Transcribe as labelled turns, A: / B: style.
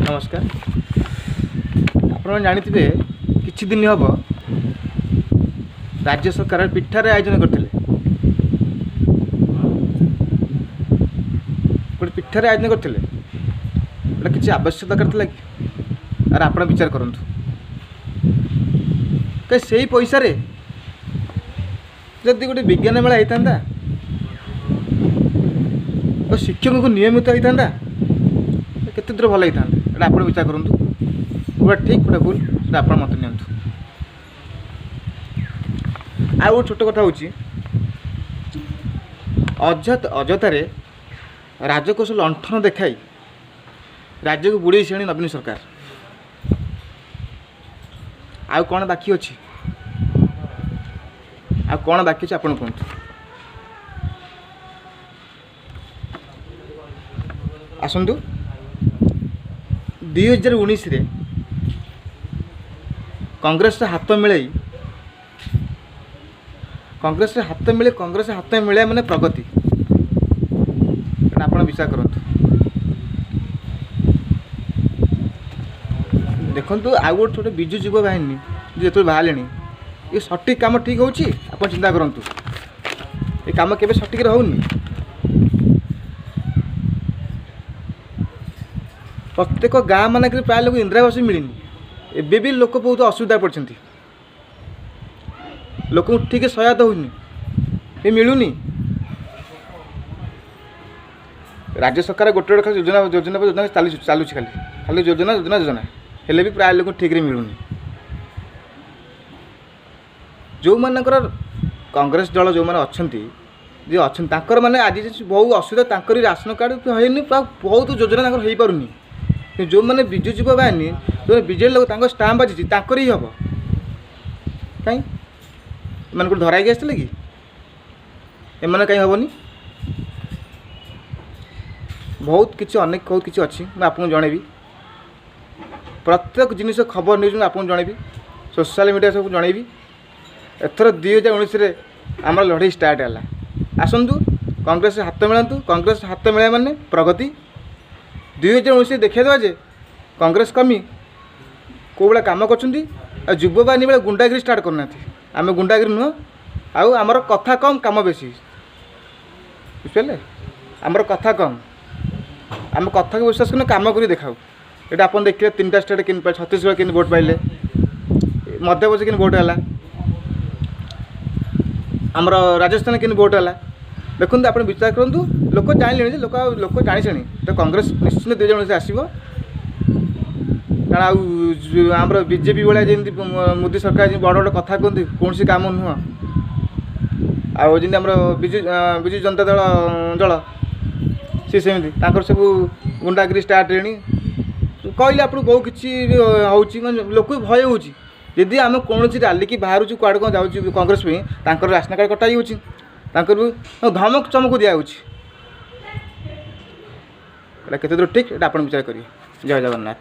A: नमस्कार। आपण जानिथिबे किछि दिन हब राज्य सरकार पिठार आयोजन करथिले। गोटे पिठार आयोजन करथिले, गोटे किछि आवश्यक दरकार थिला कि अरे आपण विचार करंतु के सेही पैसा रे जदि गोटे विज्ञान मेला होता तो शिक्षक को नियमित होता केते दूर भल होता आप विचार करूँ पूरा ठीक पूरा भूल आप मत नि आ गो छोट कथा हूँ अजतारे राजकोष लंठन देखाई राज्य को बुड़े से नवीन सरकार आ कौन बाकी अच्छी आ कौन बाकी आप कहतु आसतु 2019 रे कांग्रेस हाथ मिले कांग्रेस हाथ मिले माने प्रगति आप विचार करूँ देखु आ गए छोटे विजु युवा बाहिनी जो बाहर ये सठिक काम ठीक हो चिंता करूँ ये कम के सठिक होनी प्रत्येक गाँ मानक प्राय लोग इंदिरावास मिलनी एबे भी लोक बहुत असुविधा पड़ते लोक ठीक सहायता होनी ये मिलूनी राज्य सरकार गोटे गोटे योजना योजना योजना चालू खाली खाली योजना योजना योजना हेले भी प्राय लोक ठीक मिलूनी जो मानकर कांग्रेस दल जो मैंने अच्छा माने आज बहुत असुविधा राशन कार्ड है बहुत योजना हो पारनी जो मैंने विजु युवा बाहिनी जो विजेडी लोग स्टाम्प बाजी ही हम कहीं मान को धराई आसते कि एम कहीं हेनी बहुत किसी अनेक बहुत किसी अच्छी मैं आपको जनइबी प्रत्येक जिनिस खबर न्यूज आपको जनइबी सोशल मीडिया सब जनइबी एथर 2019 आम लड़ाई स्टार्ट है आसतु कांग्रेस हाथ मिलातु कांग्रेस हाथ मिला माने प्रगति 2019 देखा देवा जे कांग्रेस कमी कौ भाया कम कर युवबाहिनी बेले गुंडागिरी स्टार्ट करना आम गुंडागिरी नुह आमर कथा कम काम बेसी बुझे आमर कथा कम आम कथा को विश्वास करना कम कर देखा ये आप देखिए 3टा स्टेट कि छत्तीसगढ़ कि भोट पाइले मध्यप्रदेश कि भोट है आमर राजस्थान कि भोट है देखो आप विचार करूँ लोक जान लोक जानी तो कांग्रेस निश्चित 2019 आसो कारण आम बीजेपी भाया जमी मोदी सरकार बड़ बड़ कथा कहते कौन सी काम नुह आम विजु जनता दल सी सेमती सब गुंडागिरी स्टार्ट रे कहले आप बहुत किसी हो लोक भय हो जदि आम कौन रैली की बाहर कौड़ कौन जाऊँ कांग्रेस राशन कार्ड कटा भी धमक चमक दिया केते दूर ठीक आप विचार करिए। जय जगन्नाथ।